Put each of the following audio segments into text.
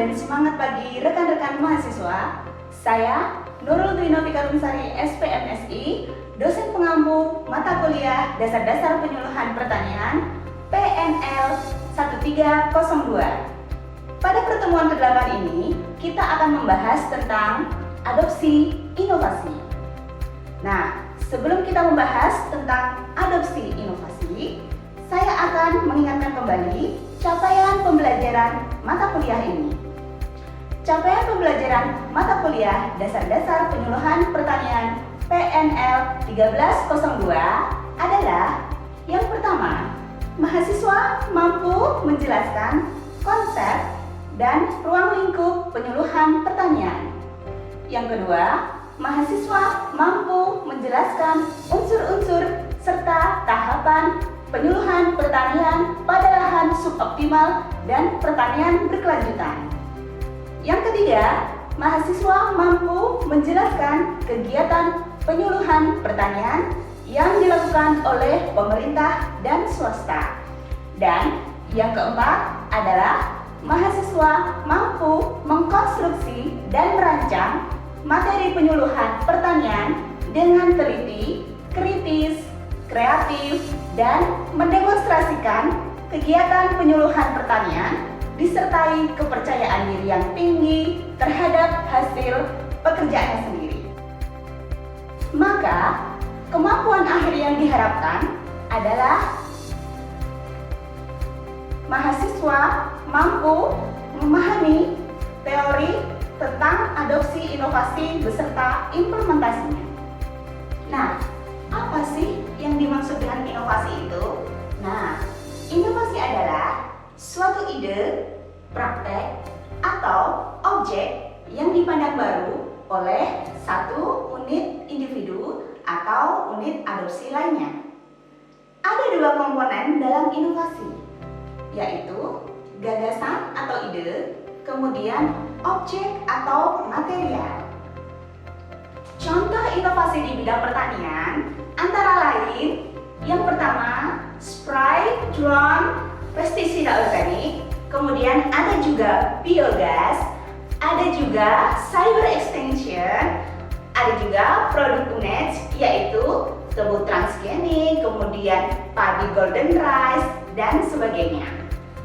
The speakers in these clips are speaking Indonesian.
dan semangat bagi rekan-rekan mahasiswa. Saya Nurul Dwi Novika Rumsari, SPMSI, dosen pengampu mata kuliah Dasar-Dasar Penyuluhan Pertanian PNL 1302. Pada pertemuan ke-8 ini, kita akan membahas tentang adopsi inovasi. Nah, sebelum kita membahas tentang adopsi inovasi, saya akan mengingatkan kembali capaian pembelajaran mata kuliah ini. Capaian pembelajaran mata kuliah Dasar-Dasar Penyuluhan Pertanian PNL 1302 adalah yang pertama, mahasiswa mampu menjelaskan konsep dan ruang lingkup penyuluhan pertanian. Yang kedua, mahasiswa mampu menjelaskan unsur-unsur serta tahapan penyuluhan pertanian pada lahan suboptimal dan pertanian berkelanjutan. Yang ketiga, mahasiswa mampu menjelaskan kegiatan penyuluhan pertanian yang dilakukan oleh pemerintah dan swasta. Dan yang keempat adalah mahasiswa mampu mengkonstruksi dan merancang materi penyuluhan pertanian dengan teliti, kritis, kreatif, dan mendemonstrasikan kegiatan penyuluhan pertanian disertai kepercayaan diri yang tinggi terhadap hasil pekerjaannya sendiri. Maka, kemampuan akhir yang diharapkan adalah mahasiswa mampu memahami teori tentang adopsi inovasi beserta implementasinya. Nah, apa sih yang dimaksud dengan inovasi itu? Nah, inovasi adalah suatu ide, praktek, atau objek yang dipandang baru oleh satu unit individu atau unit adopsi lainnya. Ada dua komponen dalam inovasi, yaitu gagasan atau ide, kemudian objek atau material. Contoh inovasi di bidang pertanian antara lain yang pertama, spray drone pestisida organik, kemudian ada juga biogas, ada juga cyber extension, ada juga produk UNED yaitu tebu transgenik, kemudian padi golden rice, dan sebagainya.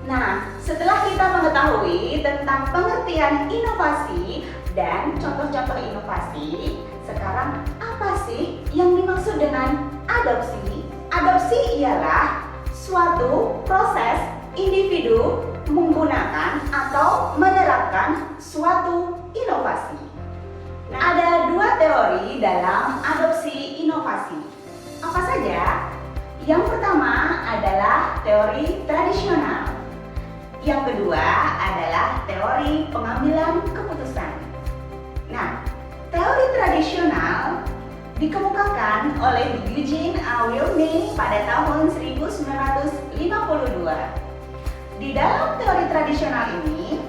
Nah, setelah kita mengetahui tentang pengertian inovasi dan contoh-contoh inovasi, sekarang apa sih yang dimaksud dengan adopsi? Adopsi ialah suatu proses individu menggunakan atau menerapkan suatu inovasi. Nah, ada dua teori dalam adopsi inovasi. Apa saja? Yang pertama adalah teori tradisional. Yang kedua adalah teori pengambilan keputusan. Nah, teori tradisional dikemukakan oleh Eugene A. Wilming pada tahun 1952. Di dalam teori tradisional ini,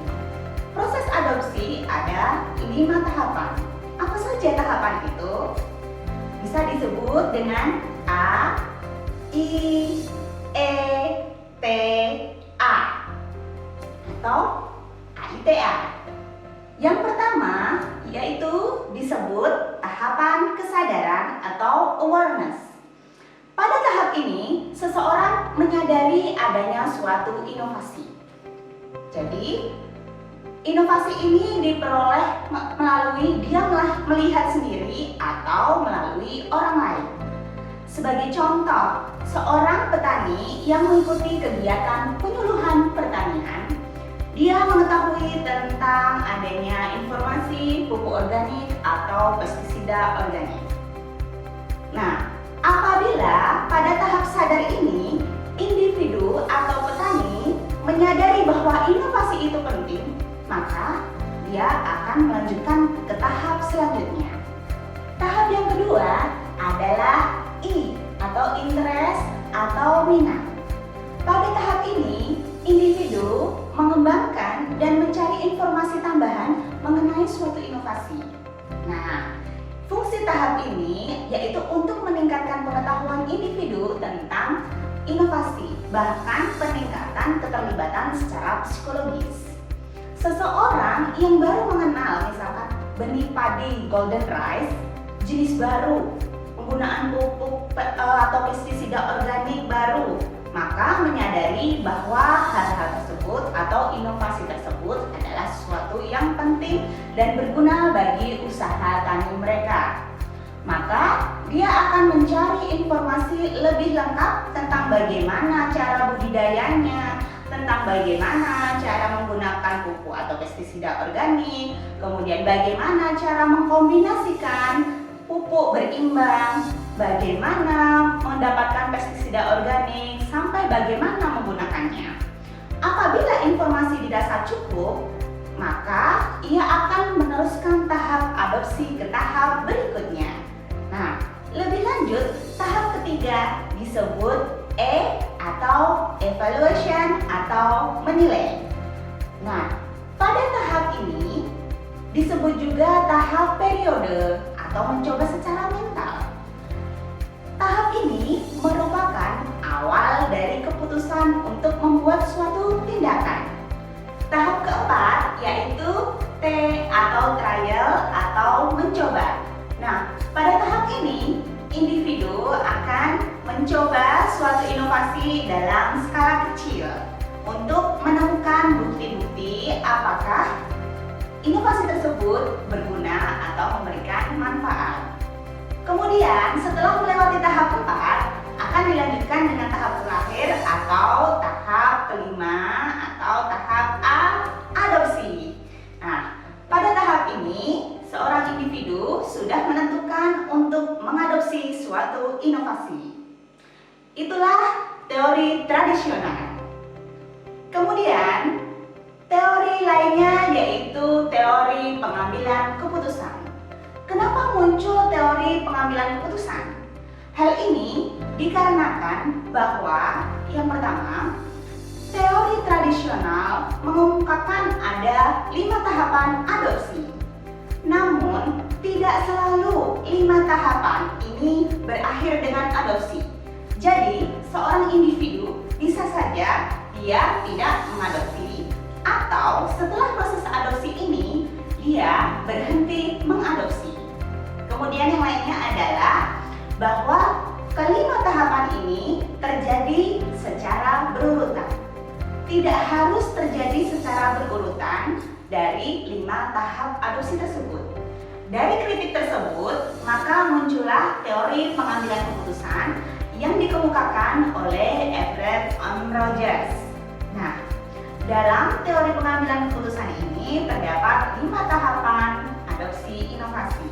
proses adopsi ada 5 tahapan. Apa saja tahapan itu? Bisa disebut dengan A, I, E, T, A atau AITA. Yang pertama yaitu disebut tahapan kesadaran atau awareness. Pada tahap ini, seseorang menyadari adanya suatu inovasi. Jadi, inovasi ini diperoleh melalui dia melihat sendiri atau melalui orang lain. Sebagai contoh, seorang petani yang mengikuti kegiatan penyuluhan pertanian, dia mengetahui tentang adanya informasi pupuk organik atau pestisida organik. Nah, apabila pada tahap sadar ini, individu atau petani menyadari bahwa inovasi itu penting, maka dia akan melanjutkan ke tahap selanjutnya. Tahap yang kedua adalah I atau interest atau minat. Pada tahap ini, individu mengembangkan dan mencari informasi tambahan mengenai suatu inovasi. Nah, fungsi tahap ini yaitu untuk meningkatkan pengetahuan individu tentang inovasi, bahkan peningkatan keterlibatan secara psikologis. Seseorang yang baru mengenal misalkan benih padi golden rice, jenis baru, penggunaan pupuk atau pestisida organik baru, maka menyadari bahwa hal-hal tersebut atau inovasi tersebut adalah sesuatu yang penting dan berguna bagi usaha tani mereka. Maka dia akan mencari informasi lebih lengkap tentang bagaimana cara budidayanya, tentang bagaimana cara menggunakan pupuk atau pestisida organik, kemudian bagaimana cara mengkombinasikan pupuk berimbang, bagaimana mendapatkan pestisida organik, sampai bagaimana menggunakannya. Apabila informasi didasar cukup, maka ia akan meneruskan tahap adopsi ke tahap berikutnya. Nah, lebih lanjut, tahap ketiga disebut E atau evaluation atau menilai. Nah, pada tahap ini disebut juga tahap periode atau mencoba secara mental. Tahap ini merupakan awal dari keputusan untuk membuat suatu tindakan. Tahap keempat yaitu T atau trial atau mencoba. Nah, pada tahap ini individu akan mencoba suatu inovasi dalam skala kecil untuk menemukan bukti-bukti apakah inovasi tersebut berguna atau memberikan manfaat. Kemudian setelah melewati tahap 4 akan dilanjutkan dengan tahap terakhir atau tahap kelima atau tahap A, adopsi. Nah, pada tahap ini seorang individu sudah menentukan untuk mengadopsi suatu inovasi. Itulah teori tradisional. Kemudian teori lainnya yaitu teori pengambilan keputusan. Kenapa muncul teori pengambilan keputusan? Hal ini dikarenakan bahwa yang pertama, teori tradisional mengungkapkan ada 5 tahapan adopsi. Namun, tidak selalu 5 tahapan ini berakhir dengan adopsi. Jadi, seorang individu bisa saja dia tidak mengadopsi, atau setelah proses adopsi ini dia berhenti mengadopsi. Kemudian yang lainnya adalah bahwa kelima tahapan ini terjadi secara berurutan. Tidak harus terjadi secara berurutan dari 5 tahap adopsi tersebut. Dari kritik tersebut, maka muncullah teori pengambilan keputusan yang dikemukakan oleh Everett M. Rogers. Nah, dalam teori pengambilan keputusan ini terdapat 5 tahapan adopsi inovasi.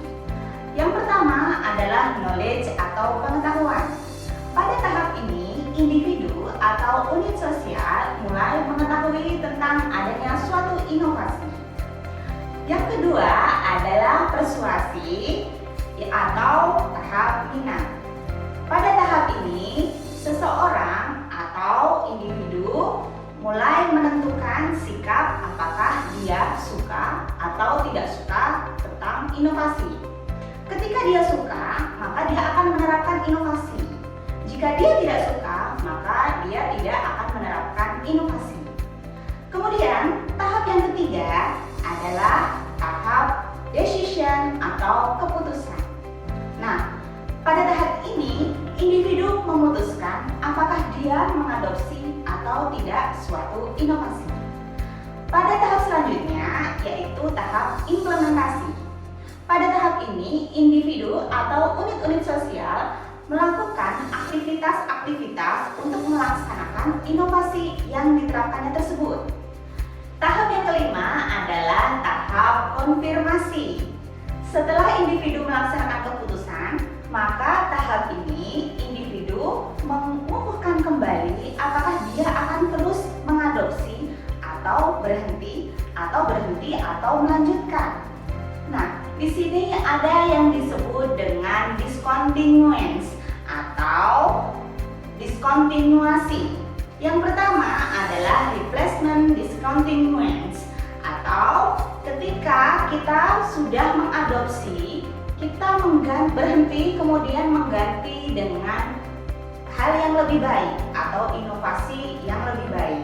Yang pertama adalah knowledge atau pengetahuan. Pada tahap ini, individu atau unit sosial mulai mengetahui tentang adanya suatu inovasi. Yang kedua adalah persuasi atau tahap minat. Pada tahap ini, seseorang atau individu mulai menentukan sikap apakah dia suka atau tidak suka tentang inovasi. Ketika dia suka, maka dia akan menerapkan inovasi. Jika dia tidak suka, maka dia tidak akan menerapkan inovasi. Kemudian, tahap yang ketiga adalah tahap decision atau keputusan. Nah, pada tahap ini, individu memutuskan apakah dia mengadopsi atau tidak suatu inovasi. Pada tahap selanjutnya, yaitu tahap implementasi. Pada tahap ini, individu atau unit-unit sosial melakukan aktivitas-aktivitas untuk melaksanakan inovasi yang diterapkannya tersebut. Tahap yang kelima adalah tahap konfirmasi. Setelah individu melaksanakan keputusan, maka tahap ini individu mengukuhkan kembali apakah dia akan terus mengadopsi atau berhenti atau melanjutkan. Nah, di sini ada yang disebut dengan discontinuance atau diskontinuasi. Yang pertama adalah replacement discontinuance, atau ketika kita sudah mengadopsi, kita berhenti kemudian mengganti dengan hal yang lebih baik atau inovasi yang lebih baik.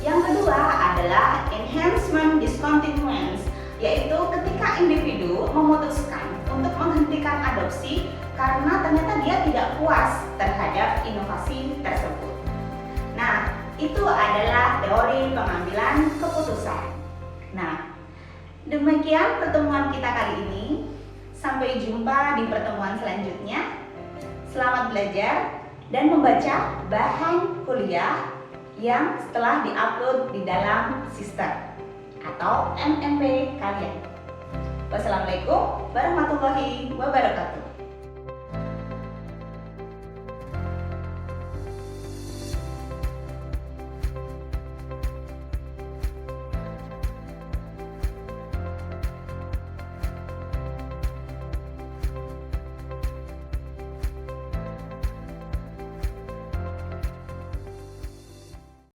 Yang kedua adalah enhancement discontinuance, yaitu ketika individu memutuskan untuk menghentikan adopsi karena ternyata dia tidak puas terhadap inovasi tersebut. Nah, itu adalah teori pengambilan keputusan. Nah, demikian pertemuan kita kali ini. Sampai jumpa di pertemuan selanjutnya. Selamat belajar dan membaca bahan kuliah yang setelah diupload di dalam sistem atau MMP kalian. Wassalamualaikum warahmatullahi wabarakatuh.